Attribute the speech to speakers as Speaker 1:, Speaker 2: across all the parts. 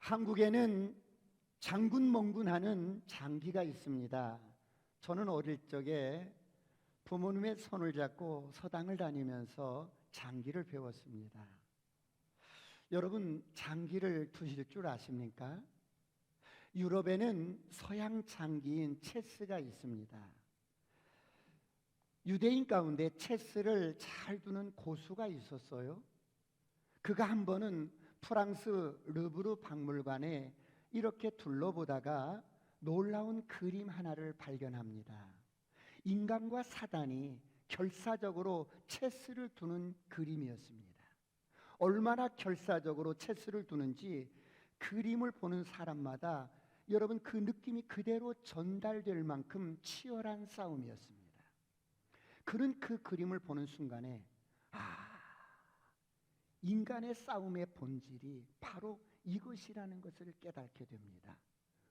Speaker 1: 한국에는 장군멍군하는 장기가 있습니다. 저는 어릴 적에 부모님의 손을 잡고 서당을 다니면서 장기를 배웠습니다. 여러분, 장기를 두실 줄 아십니까? 유럽에는 서양 장기인 체스가 있습니다. 유대인 가운데 체스를 잘 두는 고수가 있었어요. 그가 한 번은 프랑스 르브르 박물관에 이렇게 둘러보다가 놀라운 그림 하나를 발견합니다. 인간과 사단이 결사적으로 체스를 두는 그림이었습니다. 얼마나 결사적으로 체스를 두는지 그림을 보는 사람마다 여러분 그 느낌이 그대로 전달될 만큼 치열한 싸움이었습니다. 그는 그 그림을 보는 순간에 인간의 싸움의 본질이 바로 이것이라는 것을 깨닫게 됩니다.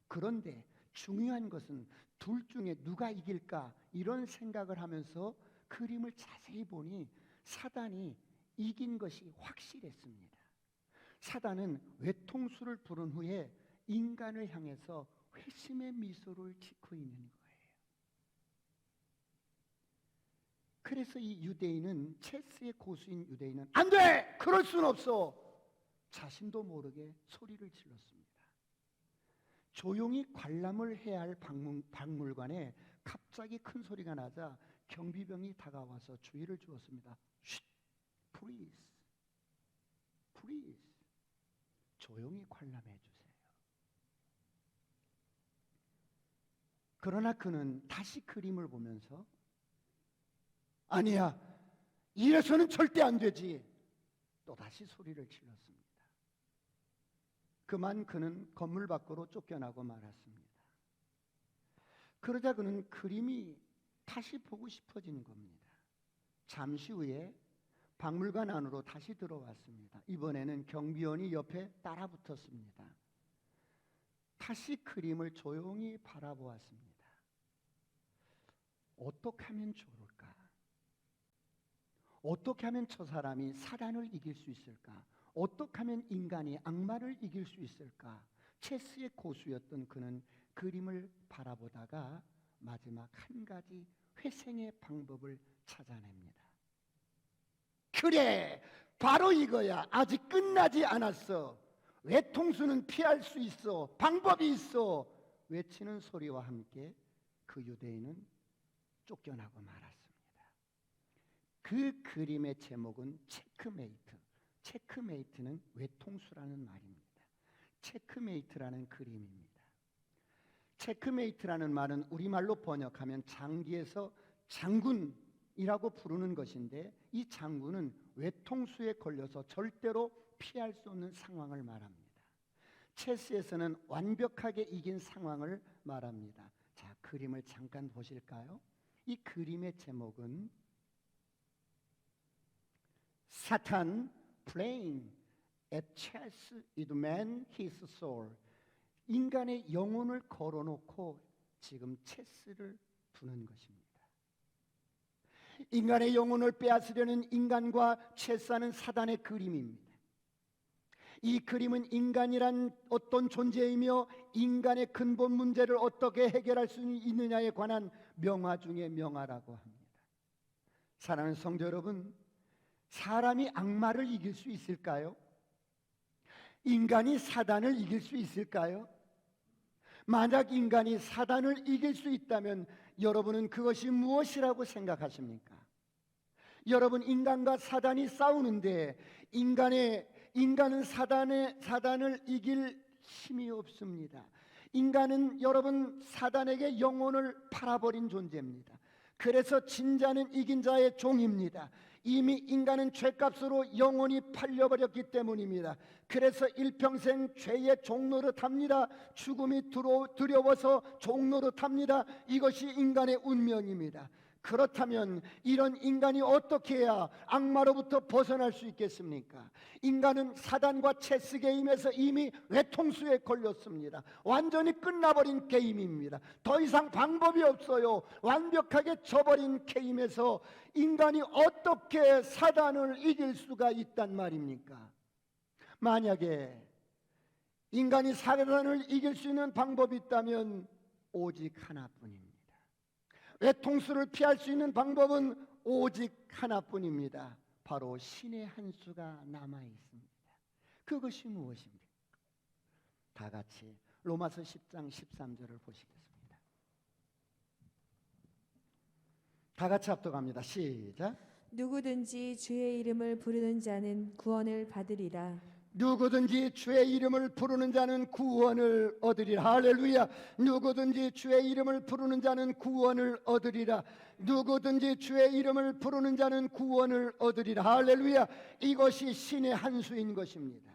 Speaker 1: 그런데 중요한 것은 둘 중에 누가 이길까 이런 생각을 하면서 그림을 자세히 보니 사단이 이긴 것이 확실했습니다. 사단은 외통수를 부른 후에 인간을 향해서 회심의 미소를 짓고 있는 거예요. 그래서 이 유대인은, 체스의 고수인 유대인은 안 돼! 그럴 수는 없어! 자신도 모르게 소리를 질렀습니다. 조용히 관람을 해야 할 박물관에 갑자기 큰 소리가 나자 경비병이 다가와서 주의를 주었습니다. 쉿! Please! Please! 조용히 관람해 주세요. 그러나 그는 다시 그림을 보면서 아니야, 이래서는 절대 안 되지. 또다시 소리를 질렀습니다. 그만 그는 건물 밖으로 쫓겨나고 말았습니다. 그러자 그는 그림이 다시 보고 싶어진 겁니다. 잠시 후에 박물관 안으로 다시 들어왔습니다. 이번에는 경비원이 옆에 따라 붙었습니다. 다시 그림을 조용히 바라보았습니다. 어떻게 하면 좋을까? 어떻게 하면 저 사람이 사단을 이길 수 있을까? 어떻게 하면 인간이 악마를 이길 수 있을까? 체스의 고수였던 그는 그림을 바라보다가 마지막 한 가지 회생의 방법을 찾아냅니다. 그래! 바로 이거야! 아직 끝나지 않았어! 외통수는 피할 수 있어! 방법이 있어! 외치는 소리와 함께 그 유대인은 쫓겨나고 말았습니다. 그 그림의 제목은 체크메이트. 체크메이트는 외통수라는 말입니다. 체크메이트라는 그림입니다. 체크메이트라는 말은 우리말로 번역하면 장기에서 장군이라고 부르는 것인데, 이 장군은 외통수에 걸려서 절대로 피할 수 없는 상황을 말합니다. 체스에서는 완벽하게 이긴 상황을 말합니다. 자, 그림을 잠깐 보실까요? 이 그림의 제목은 Satan playing at chess with man his soul. 인간의 영혼을 걸어놓고 지금 체스를 두는 것입니다. 인간의 영혼을 빼앗으려는 인간과 체스하는 사단의 그림입니다. 이 그림은 인간이란 어떤 존재이며 인간의 근본 문제를 어떻게 해결할 수 있느냐에 관한 명화 중에 명화라고 합니다. 사랑하는 성도 여러분, 사람이 악마를 이길 수 있을까요? 인간이 사단을 이길 수 있을까요? 만약 인간이 사단을 이길 수 있다면 여러분은 그것이 무엇이라고 생각하십니까? 여러분, 인간과 사단이 싸우는데 인간은 사단을 이길 힘이 없습니다. 인간은 여러분 사단에게 영혼을 팔아버린 존재입니다. 그래서 진자는 이긴 자의 종입니다. 이미 인간은 죄값으로 영혼이 팔려버렸기 때문입니다. 그래서 일평생 죄의 종노릇합니다. 죽음이 두려워서 종노릇합니다. 이것이 인간의 운명입니다. 그렇다면 이런 인간이 어떻게 해야 악마로부터 벗어날 수 있겠습니까? 인간은 사단과 체스 게임에서 이미 외통수에 걸렸습니다. 완전히 끝나버린 게임입니다. 더 이상 방법이 없어요. 완벽하게 져버린 게임에서 인간이 어떻게 사단을 이길 수가 있단 말입니까? 만약에 인간이 사단을 이길 수 있는 방법이 있다면 오직 하나뿐입니다. 외통수를 피할 수 있는 방법은 오직 하나뿐입니다. 바로 신의 한 수가 남아 있습니다. 그것이 무엇입니까? 다 같이 로마서 10장 13절을 보시겠습니다. 다 같이 합독합니다. 시작.
Speaker 2: 누구든지 주의 이름을 부르는 자는 구원을 받으리라.
Speaker 1: 누구든지 주의 이름을 부르는 자는 구원을 얻으리라. 할렐루야. 누구든지 주의 이름을 부르는 자는 구원을 얻으리라. 누구든지 주의 이름을 부르는 자는 구원을 얻으리라. 할렐루야. 이것이 신의 한 수인 것입니다.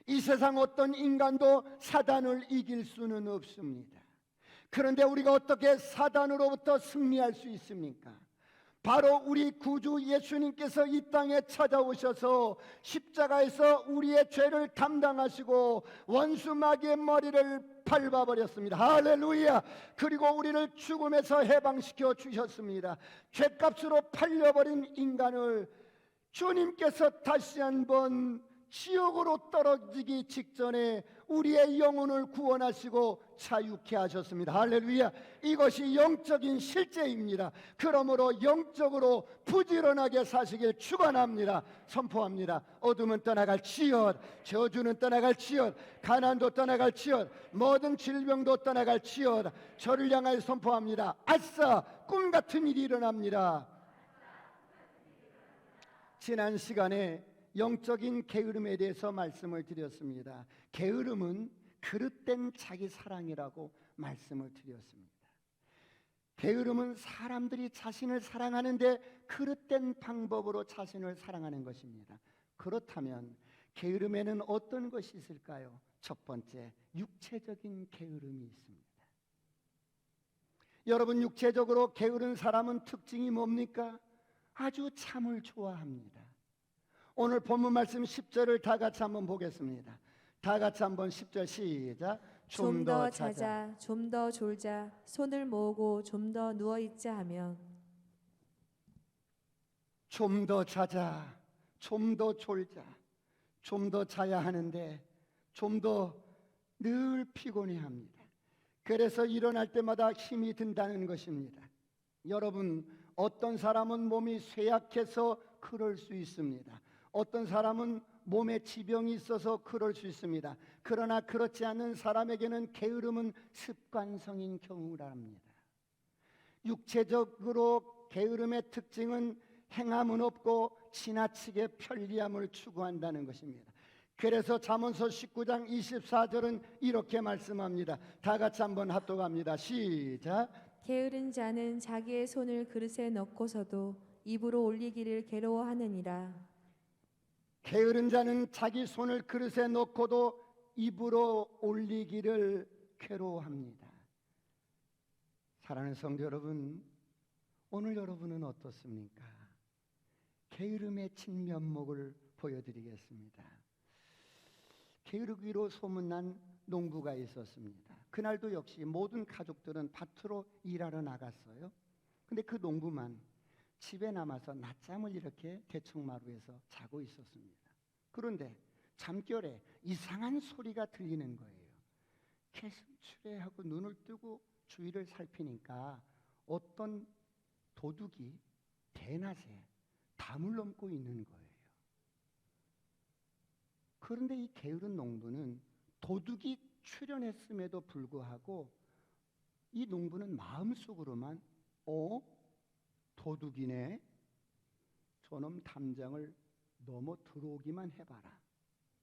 Speaker 1: 이 세상 어떤 인간도 사단을 이길 수는 없습니다. 그런데 우리가 어떻게 사단으로부터 승리할 수 있습니까? 바로 우리 구주 예수님께서 이 땅에 찾아오셔서 십자가에서 우리의 죄를 감당하시고 원수 마귀의 머리를 밟아버렸습니다. 할렐루야. 그리고 우리를 죽음에서 해방시켜 주셨습니다. 죄값으로 팔려버린 인간을 주님께서 다시 한번 지옥으로 떨어지기 직전에 우리의 영혼을 구원하시고 자유케 하셨습니다. 할렐루야. 이것이 영적인 실제입니다. 그러므로 영적으로 부지런하게 사시길 축원합니다. 선포합니다. 어둠은 떠나갈지어다. 저주는 떠나갈지어다. 가난도 떠나갈지어다. 모든 질병도 떠나갈지어다. 저를 향하여 선포합니다. 아싸, 꿈같은 일이 일어납니다. 지난 시간에 영적인 게으름에 대해서 말씀을 드렸습니다. 게으름은 그릇된 자기 사랑이라고 말씀을 드렸습니다. 게으름은 사람들이 자신을 사랑하는데 그릇된 방법으로 자신을 사랑하는 것입니다. 그렇다면 게으름에는 어떤 것이 있을까요? 첫 번째, 육체적인 게으름이 있습니다. 여러분, 육체적으로 게으른 사람은 특징이 뭡니까? 아주 잠을 좋아합니다. 오늘 본문 말씀 10절을 다 같이 한번 보겠습니다. 다 같이 한번 10절 시작.
Speaker 2: 좀 더 자자, 좀 더 졸자, 손을 모으고 좀 더 누워 있자 하며.
Speaker 1: 좀 더 자자, 좀 더 졸자, 좀 더 자야 하는데 좀 더 늘 피곤해합니다. 그래서 일어날 때마다 힘이 든다는 것입니다. 여러분, 어떤 사람은 몸이 쇠약해서 그럴 수 있습니다. 어떤 사람은 몸에 지병이 있어서 그럴 수 있습니다. 그러나 그렇지 않은 사람에게는 게으름은 습관성인 경우랍니다. 육체적으로 게으름의 특징은 행함은 없고 지나치게 편리함을 추구한다는 것입니다. 그래서 잠언서 19장 24절은 이렇게 말씀합니다. 다 같이 한번 합독합니다. 시작.
Speaker 2: 게으른 자는 자기의 손을 그릇에 넣고서도 입으로 올리기를 괴로워하느니라.
Speaker 1: 게으른 자는 자기 손을 그릇에 넣고도 입으로 올리기를 괴로워합니다. 사랑하는 성도 여러분, 오늘 여러분은 어떻습니까? 게으름의 진면목을 보여드리겠습니다. 게으르기로 소문난 농부가 있었습니다. 그날도 역시 모든 가족들은 밭으로 일하러 나갔어요. 근데 그 농부만 집에 남아서 낮잠을 이렇게 대청마루에서 자고 있었습니다. 그런데 잠결에 이상한 소리가 들리는 거예요. 개슴츠레하고 눈을 뜨고 주위를 살피니까 어떤 도둑이 대낮에 담을 넘고 있는 거예요. 그런데 이 게으른 농부는 도둑이 출현했음에도 불구하고 이 농부는 마음속으로만 도둑이네. 저놈 담장을 넘어 들어오기만 해봐라.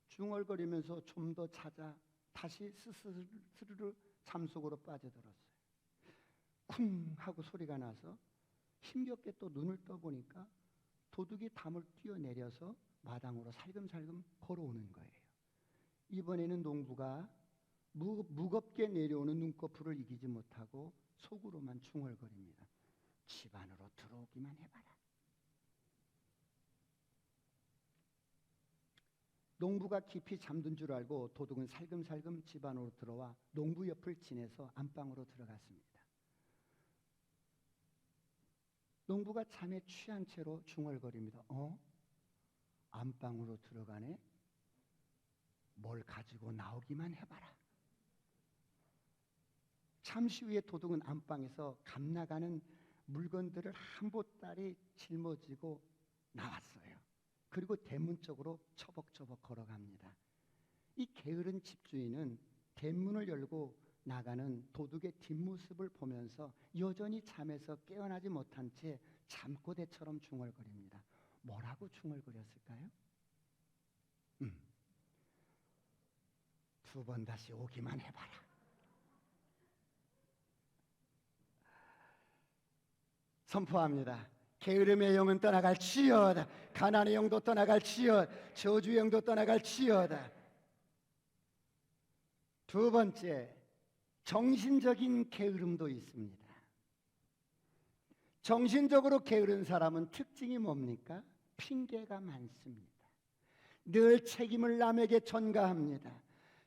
Speaker 1: 중얼거리면서 좀 더 찾아 다시 스르르 잠속으로 빠져들었어요. 쿵 하고 소리가 나서 힘겹게 또 눈을 떠보니까 도둑이 담을 뛰어내려서 마당으로 살금살금 걸어오는 거예요. 이번에는 농부가 무겁게 내려오는 눈꺼풀을 이기지 못하고 속으로만 중얼거립니다. 집 안으로 들어오기만 해봐라. 농부가 깊이 잠든 줄 알고 도둑은 살금살금 집 안으로 들어와 농부 옆을 지내서 안방으로 들어갔습니다. 농부가 잠에 취한 채로 중얼거립니다. 안방으로 들어가네? 뭘 가지고 나오기만 해봐라. 잠시 후에 도둑은 안방에서 감나가는 물건들을 한 보따리 짊어지고 나왔어요. 그리고 대문 쪽으로 처벅처벅 걸어갑니다. 이 게으른 집주인은 대문을 열고 나가는 도둑의 뒷모습을 보면서 여전히 잠에서 깨어나지 못한 채 잠꼬대처럼 중얼거립니다. 뭐라고 중얼거렸을까요? 2번 다시 오기만 해봐라. 선포합니다. 게으름의 영은 떠나갈지어다. 가난의 영도 떠나갈지어다. 저주의 영도 떠나갈지어다. 두 번째, 정신적인 게으름도 있습니다. 정신적으로 게으른 사람은 특징이 뭡니까? 핑계가 많습니다. 늘 책임을 남에게 전가합니다.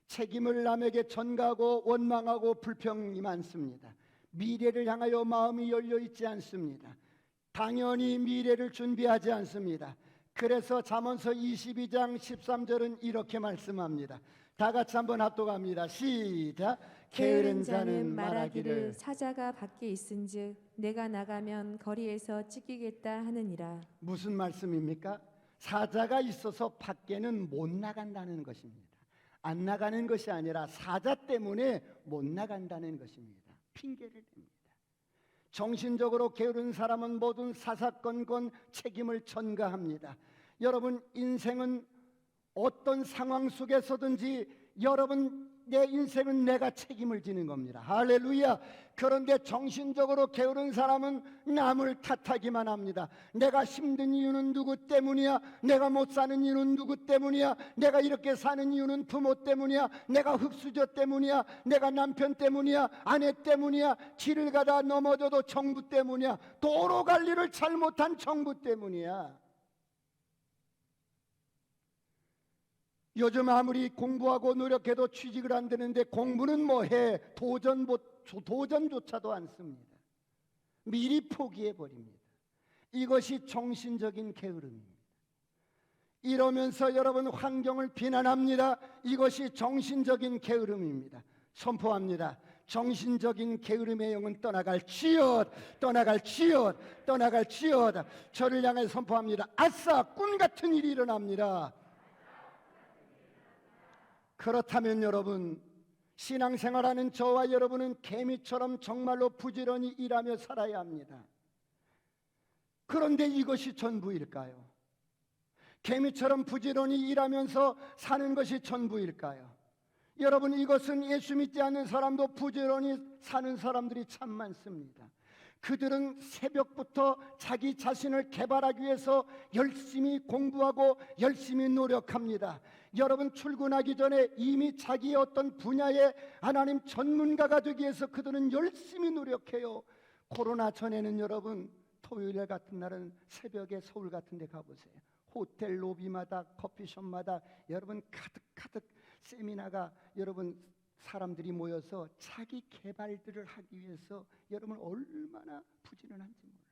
Speaker 1: 책임을 남에게 전가하고 원망하고 불평이 많습니다. 미래를 향하여 마음이 열려 있지 않습니다. 당연히 미래를 준비하지 않습니다. 그래서 잠언서 22장 13절은 이렇게 말씀합니다. 다 같이 한번 합독합니다. 시작.
Speaker 2: 게으른 자는 말하기를 사자가 밖에 있은즉 내가 나가면 거리에서 찢기겠다 하느니라.
Speaker 1: 무슨 말씀입니까? 사자가 있어서 밖에는 못 나간다는 것입니다. 안 나가는 것이 아니라 사자 때문에 못 나간다는 것입니다. 핑계를 댑니다. 정신적으로 게으른 사람은 모든 사사건건 책임을 전가합니다. 여러분, 인생은 어떤 상황 속에서든지 내 인생은 내가 책임을 지는 겁니다. 할렐루야. 그런데 정신적으로 게으른 사람은 남을 탓하기만 합니다. 내가 힘든 이유는 누구 때문이야? 내가 못 사는 이유는 누구 때문이야? 내가 이렇게 사는 이유는 부모 때문이야? 내가 흙수저 때문이야? 내가 남편 때문이야? 아내 때문이야? 길을 가다 넘어져도 정부 때문이야? 도로 관리를 잘못한 정부 때문이야? 요즘 아무리 공부하고 노력해도 취직을 안 되는데 공부는 뭐해? 도전조차도 않습니다. 미리 포기해버립니다. 이것이 정신적인 게으름입니다. 이러면서 여러분 환경을 비난합니다. 이것이 정신적인 게으름입니다. 선포합니다. 정신적인 게으름의 영은 떠나갈지어다. 떠나갈지어다. 떠나갈지어다. 저를 향해 선포합니다. 아싸, 꿈 같은 일이 일어납니다. 그렇다면 여러분, 신앙생활하는 저와 여러분은 개미처럼 정말로 부지런히 일하며 살아야 합니다. 그런데 이것이 전부일까요? 개미처럼 부지런히 일하면서 사는 것이 전부일까요? 여러분, 이것은 예수 믿지 않는 사람도 부지런히 사는 사람들이 참 많습니다. 그들은 새벽부터 자기 자신을 개발하기 위해서 열심히 공부하고 열심히 노력합니다. 여러분, 출근하기 전에 이미 자기의 어떤 분야의 하나님 전문가가 되기 위해서 그들은 열심히 노력해요. 코로나 전에는 여러분, 토요일 같은 날은 새벽에 서울 같은 데 가보세요. 호텔 로비마다 커피숍마다 여러분 가득 세미나가 여러분 사람들이 모여서 자기 개발들을 하기 위해서 여러분 얼마나 부지런한지 몰라요.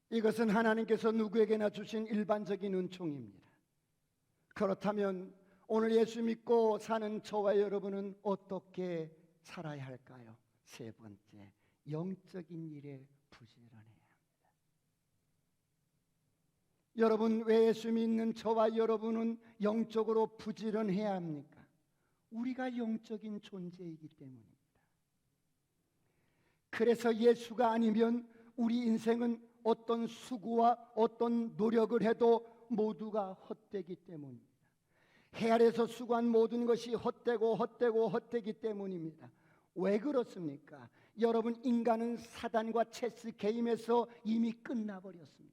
Speaker 1: 이것은 하나님께서 누구에게나 주신 일반적인 은총입니다. 그렇다면 오늘 예수 믿고 사는 저와 여러분은 어떻게 살아야 할까요? 세 번째, 영적인 일에 부지런해야 합니다. 여러분, 왜 예수 믿는 저와 여러분은 영적으로 부지런해야 합니까? 우리가 영적인 존재이기 때문입니다. 그래서 예수가 아니면 우리 인생은 어떤 수고와 어떤 노력을 해도 모두가 헛되기 때문입니다. 해 아래서 수고한 모든 것이 헛되기 때문입니다. 왜 그렇습니까? 여러분, 인간은 사단과 체스 게임에서 이미 끝나버렸습니다.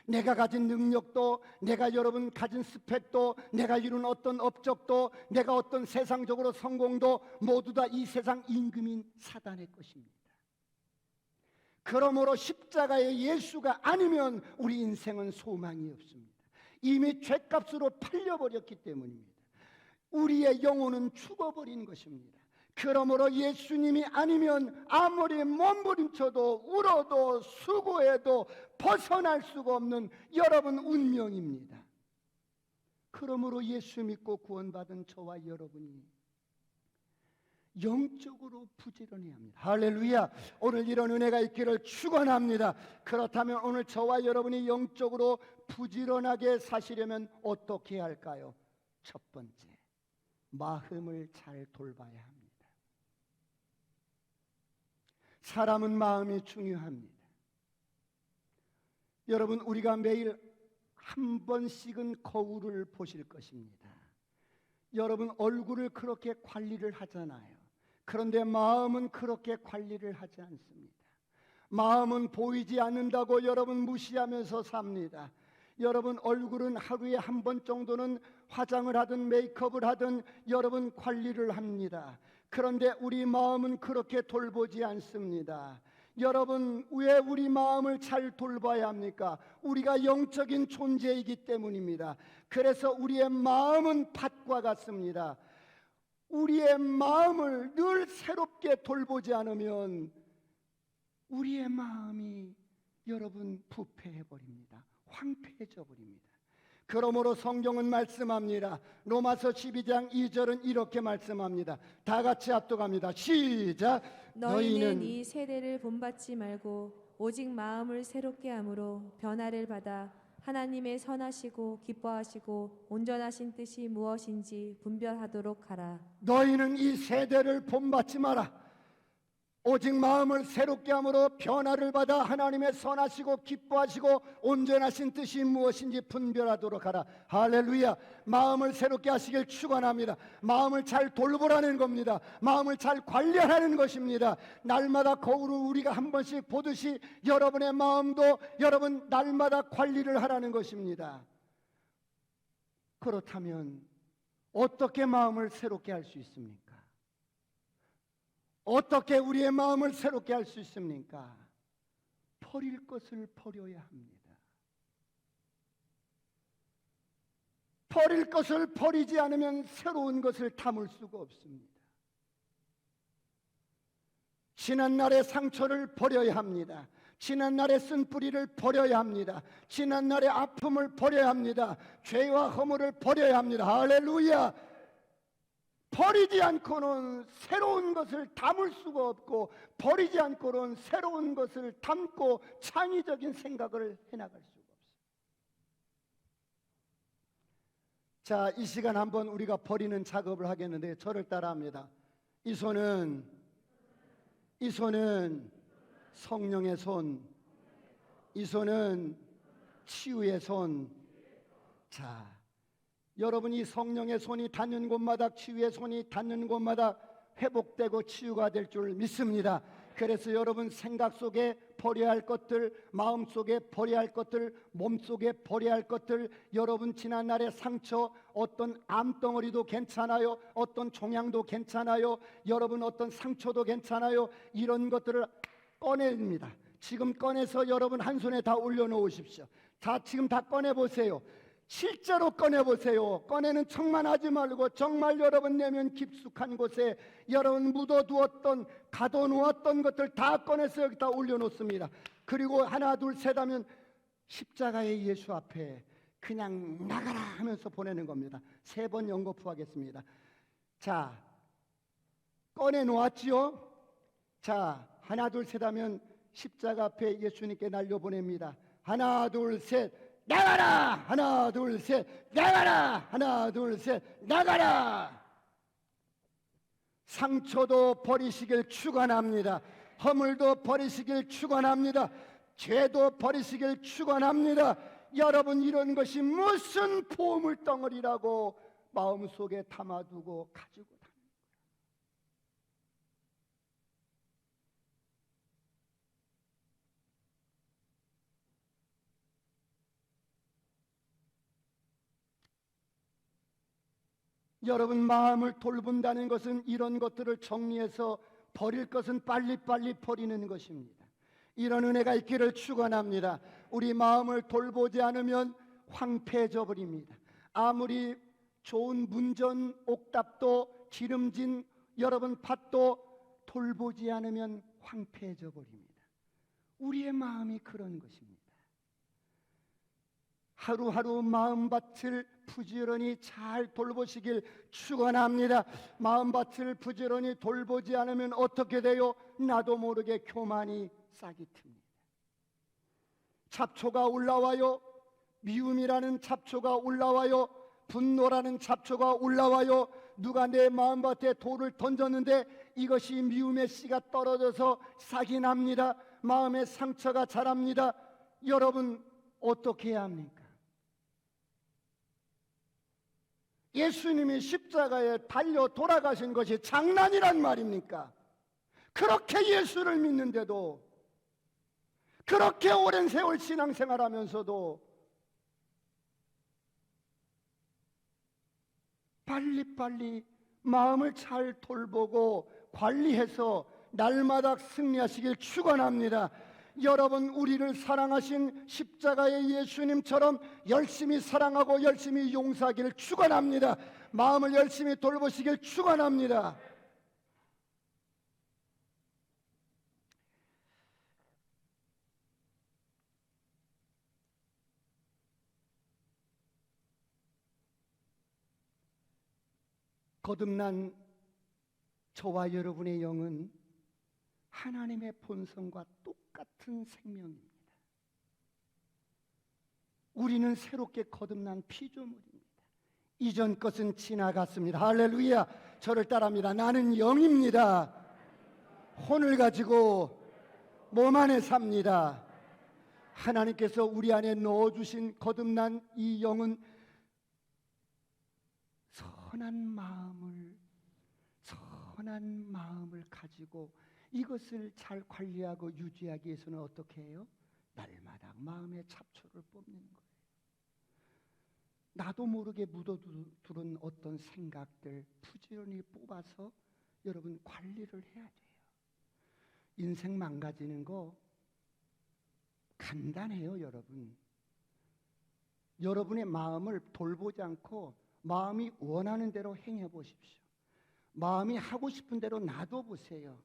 Speaker 1: 내가 가진 능력도, 내가 여러분 가진 스펙도, 내가 이룬 어떤 업적도, 내가 어떤 세상적으로 성공도 모두 다 이 세상 임금인 사단의 것입니다. 그러므로 십자가의 예수가 아니면 우리 인생은 소망이 없습니다. 이미 죗값으로 팔려버렸기 때문입니다. 우리의 영혼은 죽어버린 것입니다. 그러므로 예수님이 아니면 아무리 몸부림쳐도 울어도 수고해도 벗어날 수가 없는 여러분 운명입니다. 그러므로 예수 믿고 구원받은 저와 여러분이 영적으로 부지런해야 합니다. 할렐루야. 오늘 이런 은혜가 있기를 축원합니다. 그렇다면 오늘 저와 여러분이 영적으로 부지런하게 사시려면 어떻게 해야 할까요? 첫 번째, 마음을 잘 돌봐야 합니다. 사람은 마음이 중요합니다. 여러분, 우리가 매일 한 번씩은 거울을 보실 것입니다. 여러분, 얼굴을 그렇게 관리를 하잖아요. 그런데 마음은 그렇게 관리를 하지 않습니다. 마음은 보이지 않는다고 여러분 무시하면서 삽니다. 여러분, 얼굴은 하루에 한 번 정도는 화장을 하든 메이크업을 하든 여러분 관리를 합니다. 그런데 우리 마음은 그렇게 돌보지 않습니다. 여러분, 왜 우리 마음을 잘 돌봐야 합니까? 우리가 영적인 존재이기 때문입니다. 그래서 우리의 마음은 밭과 같습니다. 우리의 마음을 늘 새롭게 돌보지 않으면 우리의 마음이 여러분 부패해 버립니다. 황폐해져 버립니다. 그러므로 성경은 말씀합니다. 로마서 12장 2절은 이렇게 말씀합니다. 다 같이 합독합니다. 시작.
Speaker 2: 너희는 이 세대를 본받지 말고 오직 마음을 새롭게 함으로 변화를 받아 하나님의 선하시고 기뻐하시고 온전하신 뜻이 무엇인지 분별하도록 하라.
Speaker 1: 너희는 이 세대를 본받지 마라. 오직 마음을 새롭게 함으로 변화를 받아 하나님의 선하시고 기뻐하시고 온전하신 뜻이 무엇인지 분별하도록 하라. 할렐루야. 마음을 새롭게 하시길 축원합니다. 마음을 잘 돌보라는 겁니다. 마음을 잘 관리하라는 것입니다. 날마다 거울을 우리가 한 번씩 보듯이 여러분의 마음도 여러분 날마다 관리를 하라는 것입니다. 그렇다면 어떻게 마음을 새롭게 할 수 있습니까? 어떻게 우리의 마음을 새롭게 할 수 있습니까? 버릴 것을 버려야 합니다. 버릴 것을 버리지 않으면 새로운 것을 담을 수가 없습니다. 지난날의 상처를 버려야 합니다. 지난날의 쓴뿌리를 버려야 합니다. 지난날의 아픔을 버려야 합니다. 죄와 허물을 버려야 합니다. 할렐루야. 버리지 않고는 새로운 것을 담을 수가 없고 버리지 않고는 새로운 것을 담고 창의적인 생각을 해나갈 수가 없어요. 자, 이 시간 한번 우리가 버리는 작업을 하겠는데 저를 따라합니다. 이 손은 성령의 손, 이 손은 치유의 손. 자, 여러분이 성령의 손이 닿는 곳마다 치유의 손이 닿는 곳마다 회복되고 치유가 될 줄 믿습니다. 그래서 여러분 생각 속에 버려야 할 것들, 마음 속에 버려야 할 것들, 몸 속에 버려야 할 것들, 여러분 지난날의 상처, 어떤 암덩어리도 괜찮아요. 어떤 종양도 괜찮아요. 여러분 어떤 상처도 괜찮아요. 이런 것들을 꺼냅니다. 지금 꺼내서 여러분 한 손에 다 올려놓으십시오. 자, 지금 다 꺼내보세요. 실제로 꺼내보세요. 꺼내는 척만 하지 말고 정말 여러분 내면 깊숙한 곳에 여러분 묻어두었던 가둬놓았던 것들 다 꺼내서 여기다 올려놓습니다. 그리고 하나 둘 셋 하면 십자가의 예수 앞에 그냥 나가라 하면서 보내는 겁니다. 3번 연거푸 하겠습니다. 자, 꺼내놓았지요? 자, 하나 둘 셋 하면 십자가 앞에 예수님께 날려보냅니다. 하나 둘 셋 나가라! 하나 둘 셋 나가라! 하나 둘 셋 나가라! 상처도 버리시길 축원합니다. 허물도 버리시길 축원합니다. 죄도 버리시길 축원합니다. 여러분 이런 것이 무슨 보물덩어리라고 마음속에 담아두고 가지고 다니는 거예요. 여러분 마음을 돌본다는 것은 이런 것들을 정리해서 버릴 것은 빨리빨리 버리는 것입니다. 이런 은혜가 있기를 축원합니다. 우리 마음을 돌보지 않으면 황폐해져 버립니다. 아무리 좋은 문전 옥답도 기름진 여러분, 밭도 돌보지 않으면 황폐해져 버립니다. 우리의 마음이 그런 것입니다. 하루하루 마음밭을 부지런히 잘 돌보시길 축원합니다. 마음밭을 부지런히 돌보지 않으면 어떻게 돼요? 나도 모르게 교만이 싹이 틉니다. 잡초가 올라와요. 미움이라는 잡초가 올라와요. 분노라는 잡초가 올라와요. 누가 내 마음밭에 돌을 던졌는데 이것이 미움의 씨가 떨어져서 싹이 납니다. 마음의 상처가 자랍니다. 여러분, 어떻게 해야 합니까? 예수님이 십자가에 달려 돌아가신 것이 장난이란 말입니까? 그렇게 예수를 믿는데도, 그렇게 오랜 세월 신앙생활하면서도 빨리빨리 마음을 잘 돌보고 관리해서 날마다 승리하시길 축원합니다. 여러분, 우리를 사랑하신 십자가의 예수님처럼 열심히 사랑하고 열심히 용서하기를 축원합니다. 마음을 열심히 돌보시길 축원합니다. 거듭난 저와 여러분의 영은 하나님의 본성과 똑같은 생명입니다. 우리는 새롭게 거듭난 피조물입니다. 이전 것은 지나갔습니다. 할렐루야. 저를 따라합니다. 나는 영입니다. 혼을 가지고 몸 안에 삽니다. 하나님께서 우리 안에 넣어주신 거듭난 이 영은 선한 마음을 가지고 이것을 잘 관리하고 유지하기 위해서는 어떻게 해요? 날마다 마음의 잡초를 뽑는 거예요. 나도 모르게 묻어두는 어떤 생각들 부지런히 뽑아서 여러분 관리를 해야 돼요. 인생 망가지는 거 간단해요, 여러분. 여러분의 마음을 돌보지 않고 마음이 원하는 대로 행해 보십시오. 마음이 하고 싶은 대로 놔둬 보세요.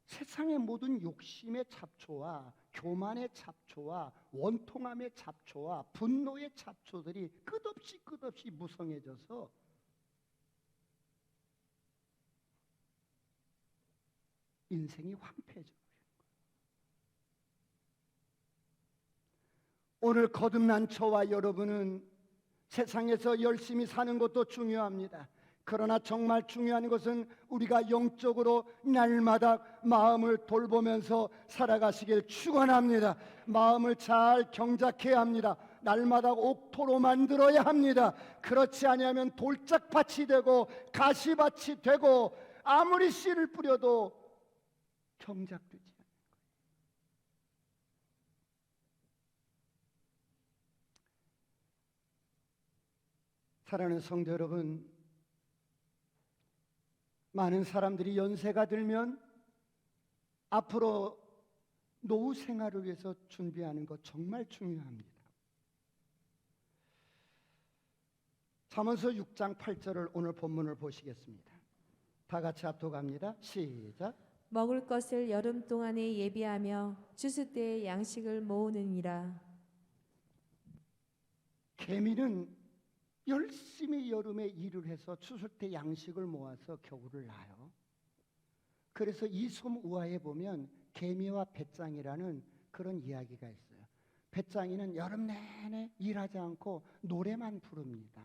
Speaker 1: 세상의 모든 욕심의 잡초와 교만의 잡초와 원통함의 잡초와 분노의 잡초들이 끝없이 무성해져서 인생이 황폐해져 버려요. 오늘 거듭난 저와 여러분은 세상에서 열심히 사는 것도 중요합니다. 그러나 정말 중요한 것은 우리가 영적으로 날마다 마음을 돌보면서 살아가시길 축원합니다. 마음을 잘 경작해야 합니다. 날마다 옥토로 만들어야 합니다. 그렇지 아니하면 돌짝밭이 되고 가시밭이 되고 아무리 씨를 뿌려도 경작되지 않는 거예요. 사랑하는 성도 여러분, 많은 사람들이 연세가 들면 앞으로 노후 생활을 위해서 준비하는 것 정말 중요합니다. 잠언서 6장 8절을 오늘 본문을 보시겠습니다. 다 같이 합독합니다. 시작.
Speaker 2: 먹을 것을 여름 동안에 예비하며 추수 때에 양식을 모으느니라.
Speaker 1: 개미는 열심히 여름에 일을 해서 추수 때 양식을 모아서 겨울을 나요. 그래서 이솜 우화에 보면 개미와 배짱이라는 그런 이야기가 있어요. 배짱이는 여름 내내 일하지 않고 노래만 부릅니다.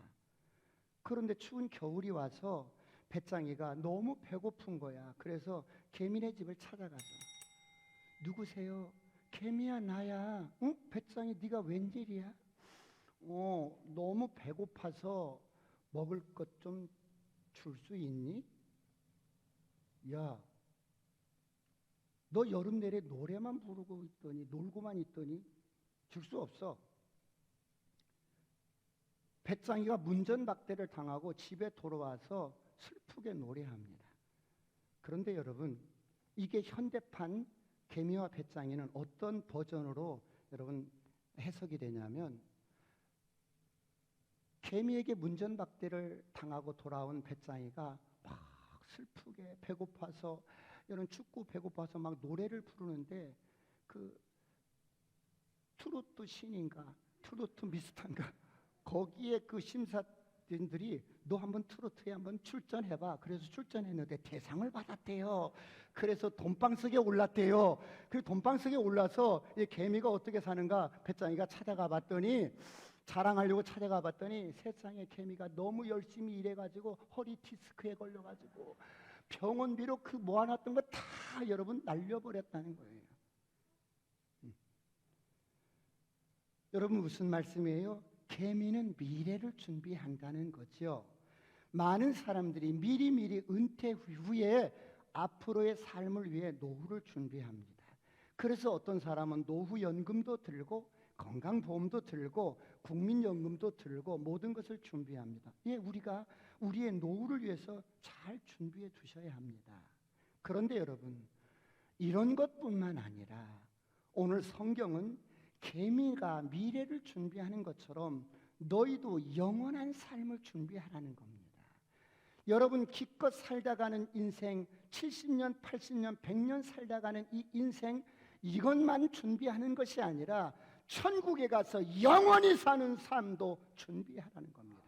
Speaker 1: 그런데 추운 겨울이 와서 배짱이가 너무 배고픈 거야. 그래서 개미네 집을 찾아가서 누구세요? 개미야, 나야. 응? 배짱이, 네가 웬일이야? 너무 배고파서 먹을 것 좀 줄 수 있니? 야, 너 여름 내내 노래만 부르고 있더니 놀고만 있더니 줄 수 없어. 배짱이가 문전박대를 당하고 집에 돌아와서 슬프게 노래합니다. 그런데 여러분, 이게 현대판 개미와 배짱이는 어떤 버전으로 여러분 해석이 되냐면, 개미에게 문전박대를 당하고 돌아온 배짱이가 막 슬프게 배고파서, 여러분 축구 배고파서 막 노래를 부르는데 그 트로트 신인가 트로트 비슷한가 거기에 그 심사위원들이 너 한번 트로트에 한번 출전해봐. 그래서 출전했는데 대상을 받았대요. 그래서 돈방석에 올랐대요. 그 돈방석에 올라서 이 개미가 어떻게 사는가 배짱이가 찾아가 봤더니, 자랑하려고 찾아가 봤더니 세상에 개미가 너무 열심히 일해가지고 허리 디스크에 걸려가지고 병원비로 그 모아놨던 거 다 여러분 날려버렸다는 거예요. 여러분 무슨 말씀이에요? 개미는 미래를 준비한다는 거죠. 많은 사람들이 미리미리 은퇴 후에 앞으로의 삶을 위해 노후를 준비합니다. 그래서 어떤 사람은 노후연금도 들고 건강보험도 들고 국민연금도 들고 모든 것을 준비합니다. 예, 우리가 우리의 노후를 위해서 잘 준비해 두셔야 합니다. 그런데 여러분, 이런 것뿐만 아니라 오늘 성경은 개미가 미래를 준비하는 것처럼 너희도 영원한 삶을 준비하라는 겁니다. 여러분 기껏 살다 가는 인생, 70년, 80년, 100년 살다 가는 이 인생, 이것만 준비하는 것이 아니라 천국에 가서 영원히 사는 삶도 준비하라는 겁니다.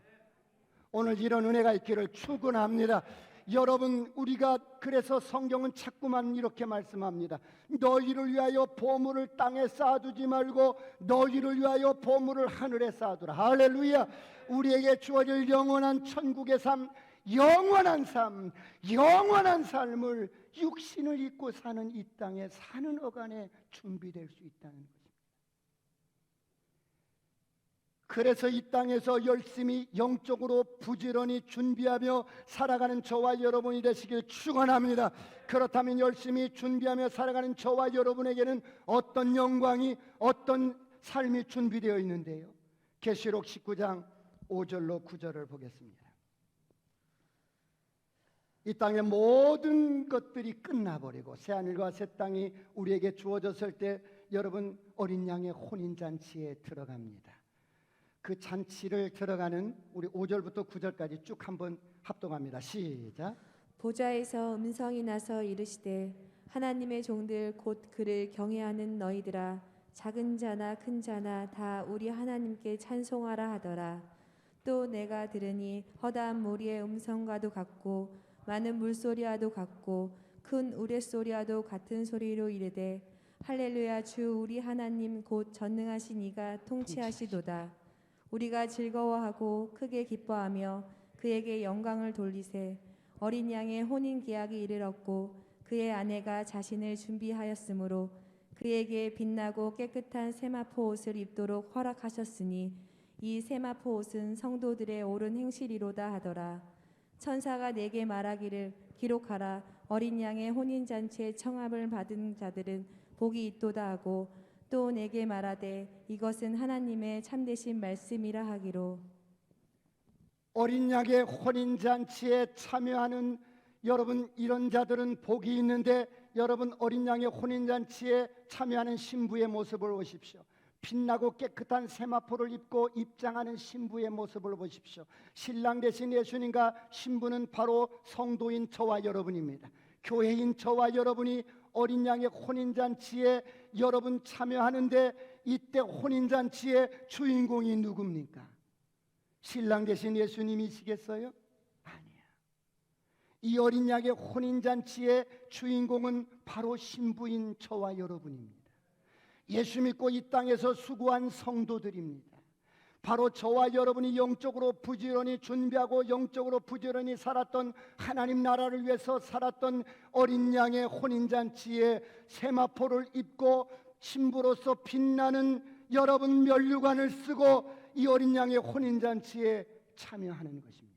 Speaker 1: 오늘 이런 은혜가 있기를 축원합니다. 여러분, 우리가 그래서 성경은 자꾸만 이렇게 말씀합니다. 너희를 위하여 보물을 땅에 쌓아두지 말고 너희를 위하여 보물을 하늘에 쌓아두라. 할렐루야. 우리에게 주어질 영원한 천국의 삶, 영원한 삶, 영원한 삶을 육신을 입고 사는 이 땅에 사는 어간에 준비될 수 있다는 것입니다. 그래서 이 땅에서 열심히 영적으로 부지런히 준비하며 살아가는 저와 여러분이 되시길 축원합니다. 그렇다면 열심히 준비하며 살아가는 저와 여러분에게는 어떤 영광이, 어떤 삶이 준비되어 있는데요. 계시록 19장 5절로 9절을 보겠습니다. 이 땅의 모든 것들이 끝나버리고 새하늘과 새 땅이 우리에게 주어졌을 때 여러분 어린 양의 혼인잔치에 들어갑니다. 그 잔치를 들어가는 우리 5절부터 9절까지 쭉 한번 합동합니다. 시작.
Speaker 2: 보좌에서 음성이 나서 이르시되 하나님의 종들 곧 그를 경외하는 너희들아 작은 자나 큰 자나 다 우리 하나님께 찬송하라 하더라. 또 내가 들으니 허다한 무리의 음성과도 같고 많은 물소리와도 같고 큰 우레소리와도 같은 소리로 이르되 할렐루야 주 우리 하나님 곧 전능하신 이가 통치하시도다. 우리가 즐거워하고 크게 기뻐하며 그에게 영광을 돌리세. 어린 양의 혼인 계약이 이르렀고 그의 아내가 자신을 준비하였으므로 그에게 빛나고 깨끗한 세마포 옷을 입도록 허락하셨으니 이 세마포 옷은 성도들의 옳은 행실이로다 하더라. 천사가 내게 말하기를 기록하라. 어린 양의 혼인 잔치에 청함을 받은 자들은 복이 있도다 하고 또 내게 말하되 이것은 하나님의 참되신 말씀이라 하기로.
Speaker 1: 어린 양의 혼인잔치에 참여하는 여러분, 이런 자들은 복이 있는데 여러분 어린 양의 혼인잔치에 참여하는 신부의 모습을 보십시오. 빛나고 깨끗한 세마포를 입고 입장하는 신부의 모습을 보십시오. 신랑 대신 예수님과 신부는 바로 성도인 저와 여러분입니다. 교회인 저와 여러분이 어린 양의 혼인잔치에 여러분 참여하는데 이때 혼인잔치의 주인공이 누굽니까? 신랑 대신 예수님이시겠어요? 아니야. 이 어린 양의 혼인잔치의 주인공은 바로 신부인 저와 여러분입니다. 예수 믿고 이 땅에서 수고한 성도들입니다. 바로 저와 여러분이 영적으로 부지런히 준비하고 영적으로 부지런히 살았던, 하나님 나라를 위해서 살았던 어린 양의 혼인잔치에 세마포를 입고 신부로서 빛나는 여러분 면류관을 쓰고 이 어린 양의 혼인잔치에 참여하는 것입니다.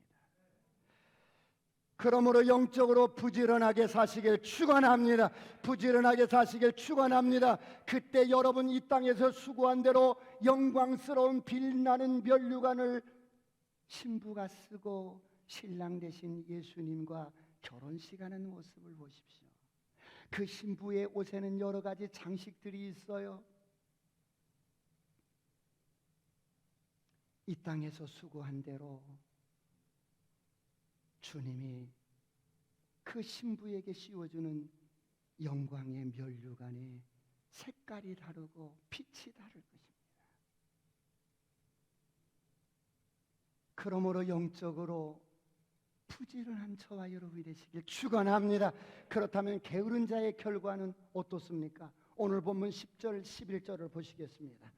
Speaker 1: 그러므로 영적으로 부지런하게 사시길 축원합니다. 부지런하게 사시길 축원합니다. 그때 여러분 이 땅에서 수고한 대로 영광스러운 빛나는 면류관을 신부가 쓰고 신랑 대신 예수님과 결혼식하는 모습을 보십시오. 그 신부의 옷에는 여러 가지 장식들이 있어요. 이 땅에서 수고한 대로 주님이 그 신부에게 씌워주는 영광의 면류관의 색깔이 다르고 빛이 다를 것입니다. 그러므로 영적으로 부지런한 저와 여러분이 되시길 축원합니다. 그렇다면 게으른 자의 결과는 어떻습니까? 오늘 본문 10절, 11절을 보시겠습니다.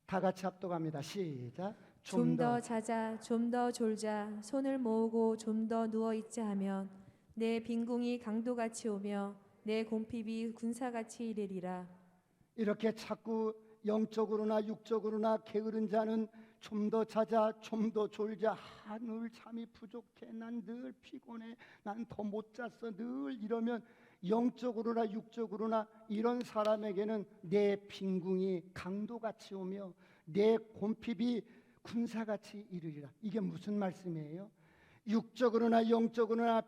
Speaker 1: 다 같이 합독합니다. 시작.
Speaker 2: 좀 더 자자, 좀 더 졸자, 손을 모으고 좀 더 누워 있자 하면 내 빈궁이 강도같이 오며 내 곰핍이 군사같이 이르리라.
Speaker 1: 이렇게 자꾸 영적으로나 육적으로나 게으른 자는 좀 더 자자, 좀 더 졸자, 늘 잠이 부족해, 난 늘 피곤해, 난 더 못 잤어, 늘 이러면 영적으로나 육적으로나 이런 사람에게는 내 빈궁이 강도같이 오며 내 곰핍이 군사같이 이르리라. 이게 무슨 말씀이에요? 육적으로나 영적으로나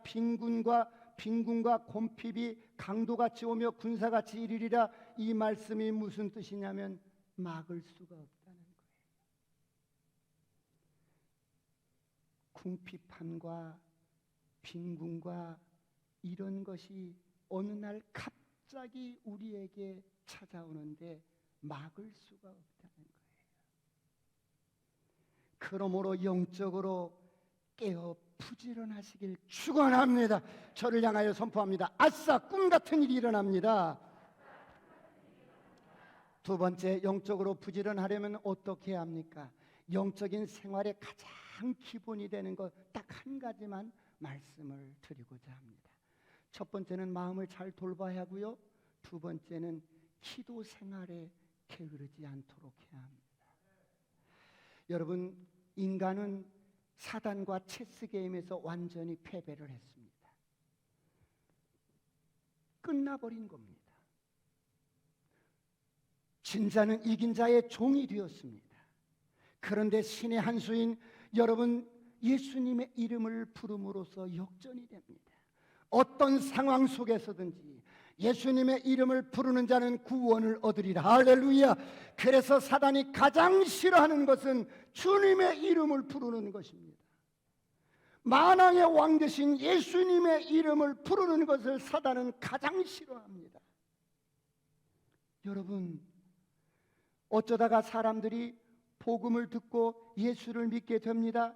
Speaker 1: 빈궁과 곰핍이 강도같이 오며 군사같이 이르리라. 이 말씀이 무슨 뜻이냐면 막을 수가 없다는 거예요. 궁핍함과 빈궁과 이런 것이 어느 날 갑자기 우리에게 찾아오는데 막을 수가 없다는 거예요. 그러므로 영적으로 깨어 부지런하시길 축원합니다. 저를 향하여 선포합니다. 아싸, 꿈 같은 일이 일어납니다. 두 번째, 영적으로 부지런하려면 어떻게 해야 합니까? 영적인 생활의 가장 기본이 되는 것 딱 한 가지만 말씀을 드리고자 합니다. 첫 번째는 마음을 잘 돌봐야 하고요. 두 번째는 기도 생활에 게으르지 않도록 해야 합니다. 여러분, 인간은 사단과 체스 게임에서 완전히 패배를 했습니다. 끝나버린 겁니다. 진 자는 이긴 자의 종이 되었습니다. 그런데 신의 한 수인 여러분, 예수님의 이름을 부름으로써 역전이 됩니다. 어떤 상황 속에서든지 예수님의 이름을 부르는 자는 구원을 얻으리라. 할렐루야. 그래서 사단이 가장 싫어하는 것은 주님의 이름을 부르는 것입니다. 만왕의 왕 되신 예수님의 이름을 부르는 것을 사단은 가장 싫어합니다. 여러분, 어쩌다가 사람들이 복음을 듣고 예수를 믿게 됩니다.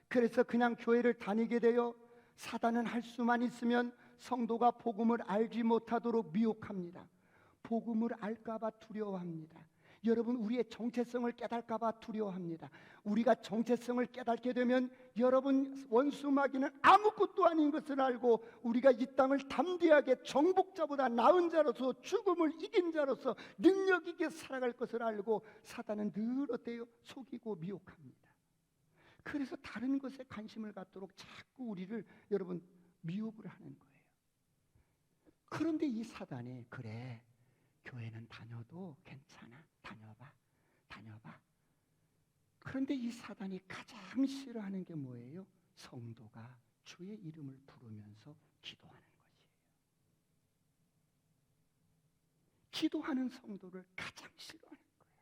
Speaker 1: 그래서 그냥 교회를 다니게 돼요. 사단은 할 수만 있으면 성도가 복음을 알지 못하도록 미혹합니다. 복음을 알까봐 두려워합니다. 여러분, 우리의 정체성을 깨달을까봐 두려워합니다. 우리가 정체성을 깨닫게 되면 여러분, 원수마귀는 아무것도 아닌 것을 알고 우리가 이 땅을 담대하게 정복자보다 나은 자로서 죽음을 이긴 자로서 능력 있게 살아갈 것을 알고 사단은 늘 어때요? 속이고 미혹합니다. 그래서 다른 것에 관심을 갖도록 자꾸 우리를 여러분 미혹을 하는 거예요. 그런데 이 사단이 그래, 교회는 다녀도 괜찮아, 다녀봐. 그런데 이 사단이 가장 싫어하는 게 뭐예요? 성도가 주의 이름을 부르면서 기도하는 것이에요. 기도하는 성도를 가장 싫어하는 거예요.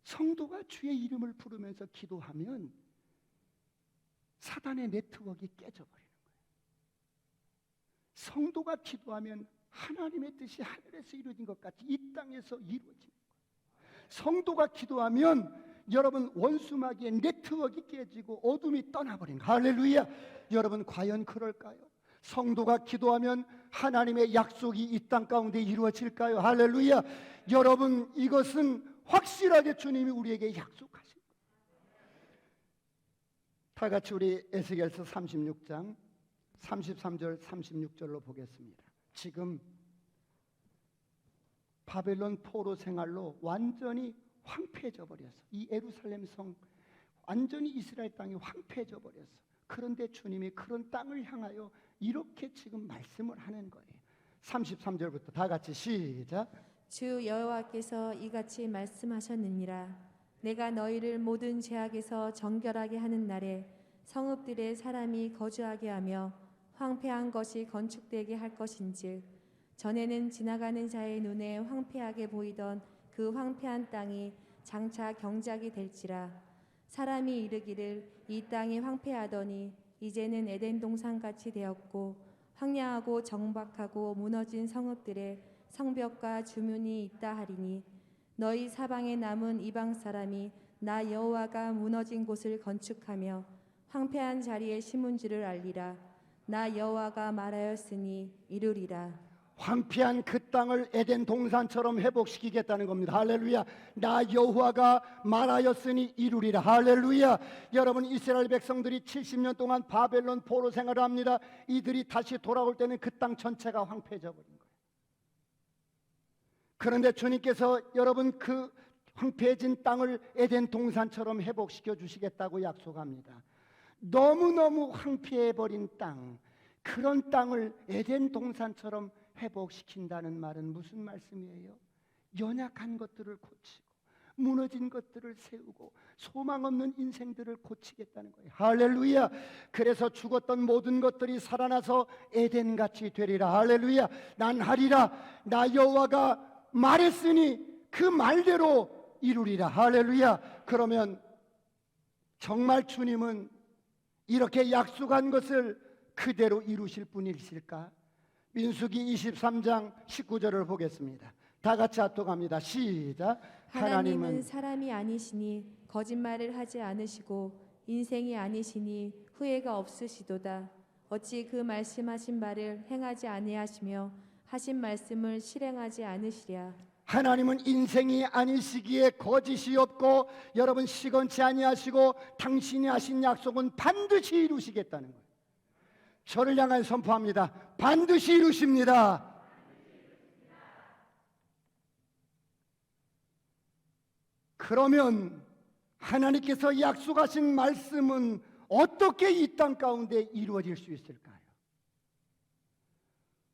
Speaker 1: 성도가 주의 이름을 부르면서 기도하면 사단의 네트워크가 깨져버리는 거예요. 성도가 기도하면 하나님의 뜻이 하늘에서 이루어진 것 같이 이 땅에서 이루어지는 거예요. 성도가 기도하면 여러분, 원수마귀의 네트워크가 깨지고 어둠이 떠나버리는 거예요. 할렐루야. 여러분, 과연 그럴까요? 성도가 기도하면 하나님의 약속이 이 땅 가운데 이루어질까요? 할렐루야. 여러분, 이것은 확실하게 주님이 우리에게 약속하신 거예요. 다 같이 우리 에스겔서 36장 33절 36절로 보겠습니다. 지금 바벨론 포로 생활로 완전히 황폐해져 버렸어. 이 예루살렘 성 완전히 이스라엘 땅이 황폐해져 버렸어. 그런데 주님이 그런 땅을 향하여 이렇게 지금 말씀을 하는 거예요. 33절부터 다 같이 시작.
Speaker 2: 주 여호와께서 이같이 말씀하셨느니라. 내가 너희를 모든 죄악에서 정결하게 하는 날에 성읍들에 사람이 거주하게 하며 황폐한 것이 건축되게 할 것인즉 전에는 지나가는 자의 눈에 황폐하게 보이던 그 황폐한 땅이 장차 경작이 될지라. 사람이 이르기를 이 땅이 황폐하더니 이제는 에덴 동산같이 되었고 황량하고 정박하고 무너진 성읍들의 성벽과 주문이 있다 하리니 너희 사방에 남은 이방 사람이 나 여호와가 무너진 곳을 건축하며 황폐한 자리에 심은 줄을 알리라. 나 여호와가 말하였으니 이루리라.
Speaker 1: 황폐한 그 땅을 에덴 동산처럼 회복시키겠다는 겁니다. 할렐루야. 나 여호와가 말하였으니 이루리라. 할렐루야. 여러분, 이스라엘 백성들이 70년 동안 바벨론 포로 생활을 합니다. 이들이 다시 돌아올 때는 그 땅 전체가 황폐해져 버린 거예요. 그런데 주님께서 여러분 그 황폐해진 땅을 에덴 동산처럼 회복시켜 주시겠다고 약속합니다. 너무너무 황폐해버린 땅, 그런 땅을 에덴 동산처럼 회복시킨다는 말은 무슨 말씀이에요? 연약한 것들을 고치고 무너진 것들을 세우고 소망 없는 인생들을 고치겠다는 거예요. 할렐루야. 그래서 죽었던 모든 것들이 살아나서 에덴같이 되리라. 할렐루야. 난 하리라. 나 여호와가 말했으니 그 말대로 이루리라. 할렐루야. 그러면 정말 주님은 이렇게 약속한 것을 그대로 이루실 분이실까? 민수기 23장 19절을 보겠습니다. 다 같이 합독합니다. 시작.
Speaker 2: 하나님은 사람이 아니시니 거짓말을 하지 않으시고 인생이 아니시니 후회가 없으시도다. 어찌 그 말씀하신 바를 행하지 아니하시며 하신 말씀을 실행하지 않으시랴.
Speaker 1: 하나님은 인생이 아니시기에 거짓이 없고 여러분 시건치 아니하시고 당신이 하신 약속은 반드시 이루시겠다는 거예요. 저를 향하여 선포합니다. 반드시 이루십니다. 그러면 하나님께서 약속하신 말씀은 어떻게 이 땅 가운데 이루어질 수 있을까요?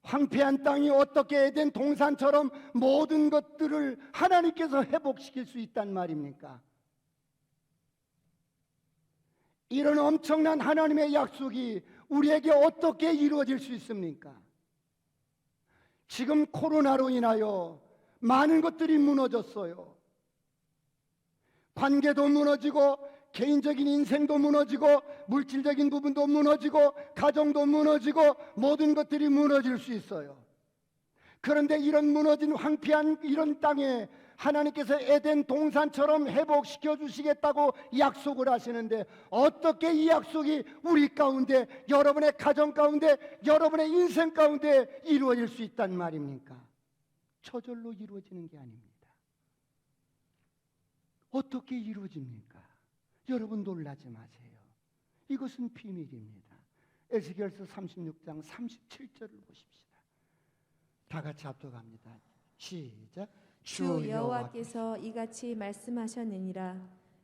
Speaker 1: 황폐한 땅이 어떻게 에덴 동산처럼 모든 것들을 하나님께서 회복시킬 수 있단 말입니까? 이런 엄청난 하나님의 약속이 우리에게 어떻게 이루어질 수 있습니까? 지금 코로나로 인하여 많은 것들이 무너졌어요. 관계도 무너지고 개인적인 인생도 무너지고 물질적인 부분도 무너지고 가정도 무너지고 모든 것들이 무너질 수 있어요. 그런데 이런 무너진 황폐한 이런 땅에 하나님께서 에덴 동산처럼 회복시켜 주시겠다고 약속을 하시는데 어떻게 이 약속이 우리 가운데, 여러분의 가정 가운데, 여러분의 인생 가운데 이루어질 수 있단 말입니까? 저절로 이루어지는 게 아닙니다. 어떻게 이루어집니까? 여러분 놀라지 마세요. 이것은 비밀입니다. 에스겔서 36장 37절을 보십시다. 다 같이 합독합니다. 시작.
Speaker 2: 주 여호와께서 이같이 말씀하셨느니라.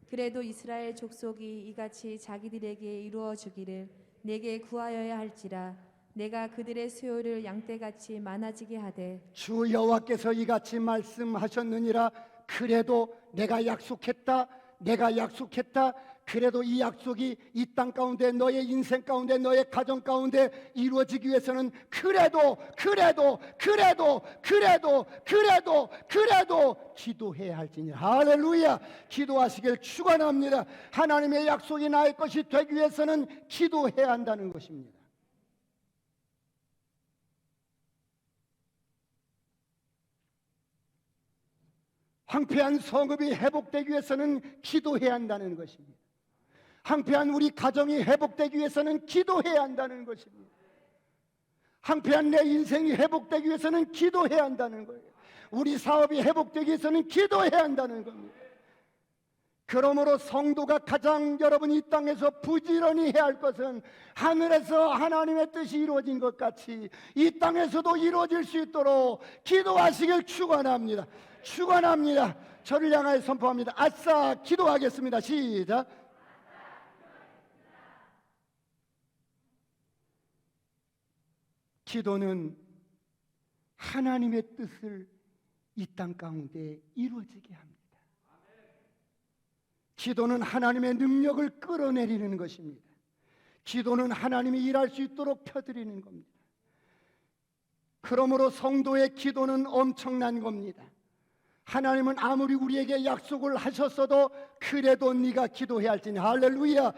Speaker 2: 그래도 이스라엘 족속이 이같이 자기들에게 이루어 주기를 내게 구하여야 할지라. 내가 그들의 수요를 양떼같이 많아지게 하되.
Speaker 1: 주 여호와께서 이같이 말씀하셨느니라. 그래도 내가 약속했다. 그래도 이 약속이 이 땅 가운데, 너의 인생 가운데, 너의 가정 가운데 이루어지기 위해서는 그래도 기도해야 할지니라. 할렐루야. 기도하시길 축원합니다. 하나님의 약속이 나의 것이 되기 위해서는 기도해야 한다는 것입니다. 황폐한 성읍이 회복되기 위해서는 기도해야 한다는 것입니다. 황폐한 우리 가정이 회복되기 위해서는 기도해야 한다는 것입니다. 황폐한 내 인생이 회복되기 위해서는 기도해야 한다는 거예요. 우리 사업이 회복되기 위해서는 기도해야 한다는 겁니다. 그러므로 성도가 가장 여러분 이 땅에서 부지런히 해야 할 것은 하늘에서 하나님의 뜻이 이루어진 것 같이 이 땅에서도 이루어질 수 있도록 기도하시길 축원합니다. 저를 향하여 선포합니다. 아싸 기도하겠습니다. 시작. 기도는 하나님의 뜻을 이 땅 가운데 이루어지게 합니다. 기도는 하나님의 능력을 끌어내리는 것입니다. 기도는 하나님이 일할 수 있도록 펴드리는 겁니다. 그러므로 성도의 기도는 엄청난 겁니다. 하나님은 아무리 우리에게 약속을 하셨어도 그래도 네가 기도해야 할지니. 할렐루야.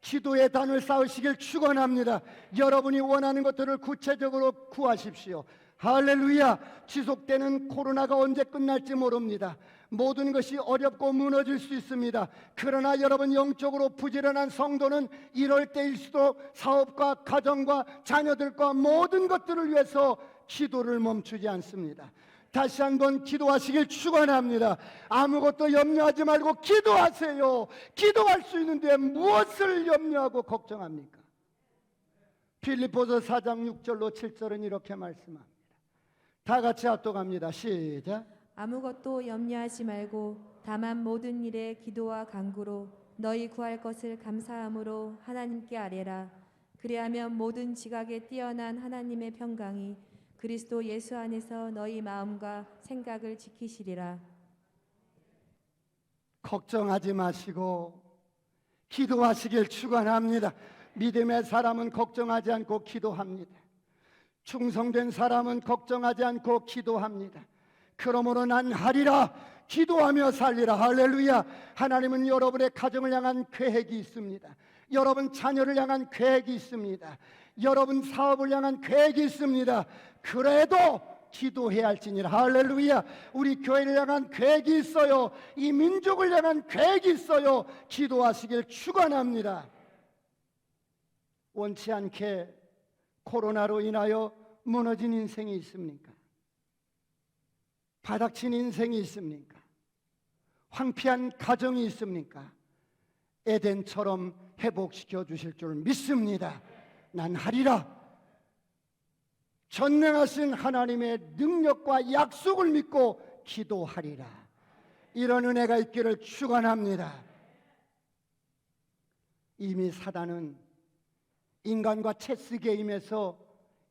Speaker 1: 기도의 단을 쌓으시길 축원합니다. 여러분이 원하는 것들을 구체적으로 구하십시오. 할렐루야. 지속되는 코로나가 언제 끝날지 모릅니다. 모든 것이 어렵고 무너질 수 있습니다. 그러나 여러분, 영적으로 부지런한 성도는 이럴 때일수록 사업과 가정과 자녀들과 모든 것들을 위해서 기도를 멈추지 않습니다. 다시 한번 기도하시길 축원합니다. 아무것도 염려하지 말고 기도하세요. 기도할 수 있는데 무엇을 염려하고 걱정합니까? 빌립보서 4장 6절로 7절은 이렇게 말씀합니다. 다 같이 합독합니다. 시작.
Speaker 2: 아무것도 염려하지 말고 다만 모든 일에 기도와 간구로 너희 구할 것을 감사함으로 하나님께 아뢰라. 그리하면 모든 지각에 뛰어난 하나님의 평강이 그리스도 예수 안에서 너희 마음과 생각을 지키시리라.
Speaker 1: 걱정하지 마시고 기도하시길 축원합니다. 믿음의 사람은 걱정하지 않고 기도합니다. 충성된 사람은 걱정하지 않고 기도합니다. 그러므로 난 하리라, 기도하며 살리라. 할렐루야. 하나님은 여러분의 가정을 향한 계획이 있습니다. 여러분 자녀를 향한 계획이 있습니다. 여러분 사업을 향한 계획이 있습니다. 그래도 기도해야 할지니라. 할렐루야. 우리 교회를 향한 계획이 있어요. 이 민족을 향한 계획이 있어요. 기도하시길 축원합니다. 원치 않게 코로나로 인하여 무너진 인생이 있습니까? 바닥친 인생이 있습니까? 황폐한 가정이 있습니까? 에덴처럼 회복시켜 주실 줄 믿습니다. 난 하리라. 전능하신 하나님의 능력과 약속을 믿고 기도하리라. 이런 은혜가 있기를 축원합니다. 이미 사단은 인간과 체스 게임에서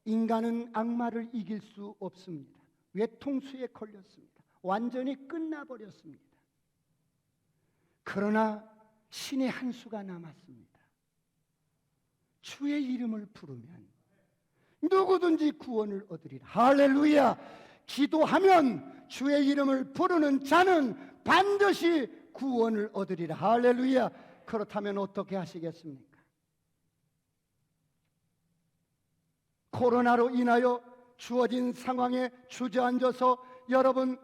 Speaker 1: 인간은 악마를 이길 수 없습니다. 외통수에 걸렸습니다. 완전히 끝나버렸습니다. 그러나 신의 한 수가 남았습니다. 주의 이름을 부르면 누구든지 구원을 얻으리라. 할렐루야. 기도하면 주의 이름을 부르는 자는 반드시 구원을 얻으리라. 할렐루야. 그렇다면 어떻게 하시겠습니까? 코로나로 인하여 주어진 상황에 주저앉아서 여러분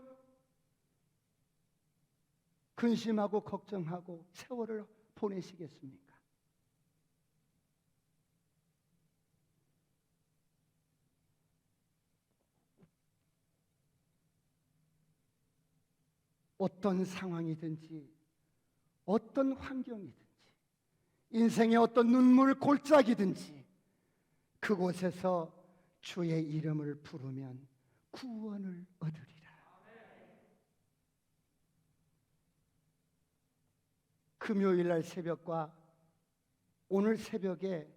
Speaker 1: 근심하고 걱정하고 세월을 보내시겠습니까? 어떤 상황이든지 어떤 환경이든지 인생의 어떤 눈물 골짜기든지 그곳에서 주의 이름을 부르면 구원을 얻으리라. 금요일 날 새벽과 오늘 새벽에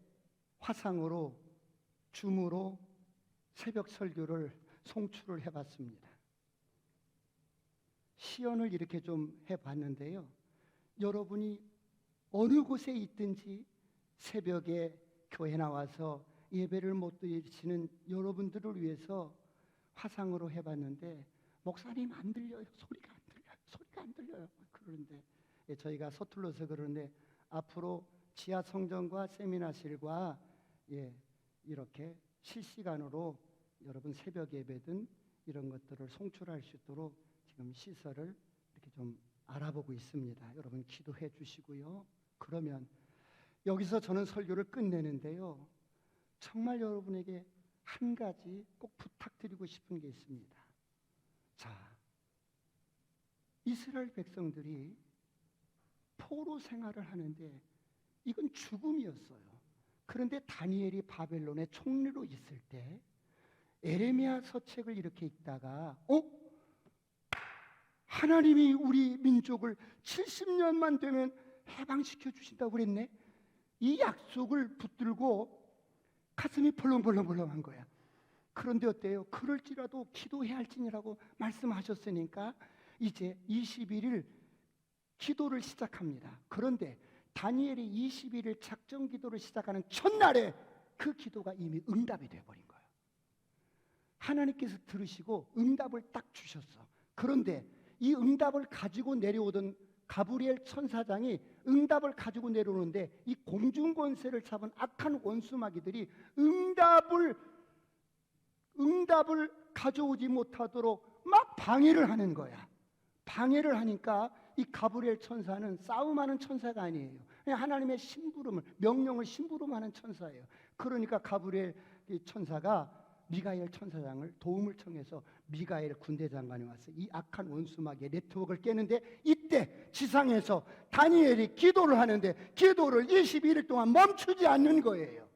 Speaker 1: 화상으로 줌으로 새벽 설교를 송출을 해봤습니다. 시연을 이렇게 좀 해봤는데요. 여러분이 어느 곳에 있든지 새벽에 교회 나와서 예배를 못 드리시는 여러분들을 위해서 화상으로 해봤는데 목사님 안 들려요. 소리가 안 들려요. 소리가 안 들려요. 그러는데 저희가 서툴러서 그러는데 앞으로 지하 성전과 세미나실과 이렇게 실시간으로 여러분 새벽 예배든 이런 것들을 송출할 수 있도록 지금 시설을 이렇게 좀 알아보고 있습니다. 여러분 기도해 주시고요. 그러면 여기서 저는 설교를 끝내는데요. 정말 여러분에게 한 가지 꼭 부탁드리고 싶은 게 있습니다. 자, 이스라엘 백성들이 포로 생활을 하는데 이건 죽음이었어요. 그런데 다니엘이 바벨론의 총리로 있을 때 에레미야 서책을 이렇게 읽다가 하나님이 우리 민족을 70년만 되면 해방시켜 주신다고 그랬네. 이 약속을 붙들고 가슴이 벌렁벌렁한 거야. 그런데 어때요? 그럴지라도 기도해야 할지니라고 말씀하셨으니까 이제 21일 기도를 시작합니다. 그런데 다니엘이 21일 작정 기도를 시작하는 첫날에 그 기도가 이미 응답이 되어버린 거예요. 하나님께서 들으시고 응답을 딱 주셨어. 그런데 이 응답을 가지고 내려오던 가브리엘 천사장이 응답을 가지고 내려오는데 이 공중권세를 잡은 악한 원수마귀들이 응답을 가져오지 못하도록 막 방해를 하는 거야. 방해를 하니까 이 가브리엘 천사는 싸움하는 천사가 아니에요. 그냥 하나님의 명령을 심부름하는 천사예요. 그러니까 가브리엘 천사가 미가엘 천사장을 도움을 청해서 미가엘 군대장관이 와서 이 악한 원수마귀의 네트워크를 깨는데, 이때 지상에서 다니엘이 기도를 하는데 기도를 21일 동안 멈추지 않는 거예요.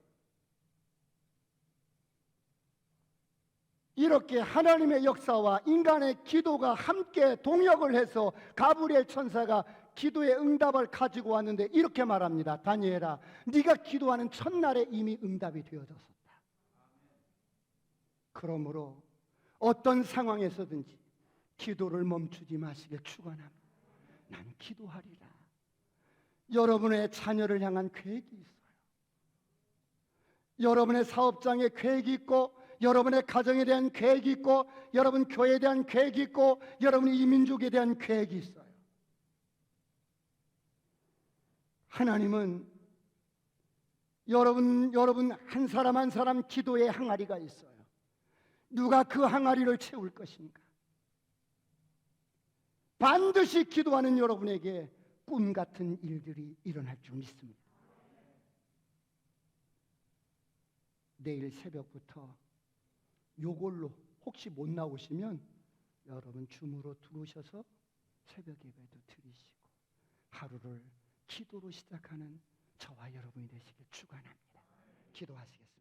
Speaker 1: 이렇게 하나님의 역사와 인간의 기도가 함께 동역을 해서 가브리엘 천사가 기도의 응답을 가지고 왔는데 이렇게 말합니다. 다니엘아, 네가 기도하는 첫날에 이미 응답이 되어졌었다. 그러므로 어떤 상황에서든지 기도를 멈추지 마시길 축원합니다. 난 기도하리라. 여러분의 자녀를 향한 계획이 있어요. 여러분의 사업장에 계획이 있고, 여러분의 가정에 대한 계획이 있고, 여러분 교회에 대한 계획이 있고, 여러분 이 민족에 대한 계획이 있어요. 하나님은 여러분 한 사람 한 사람 기도의 항아리가 있어요. 누가 그 항아리를 채울 것인가? 반드시 기도하는 여러분에게 꿈 같은 일들이 일어날 줄 믿습니다. 내일 새벽부터 요걸로 혹시 못 나오시면 여러분 줌으로 들어오셔서 새벽 예배도 드리시고 하루를 기도로 시작하는 저와 여러분이 되시길 축원합니다. 기도하시겠습니다.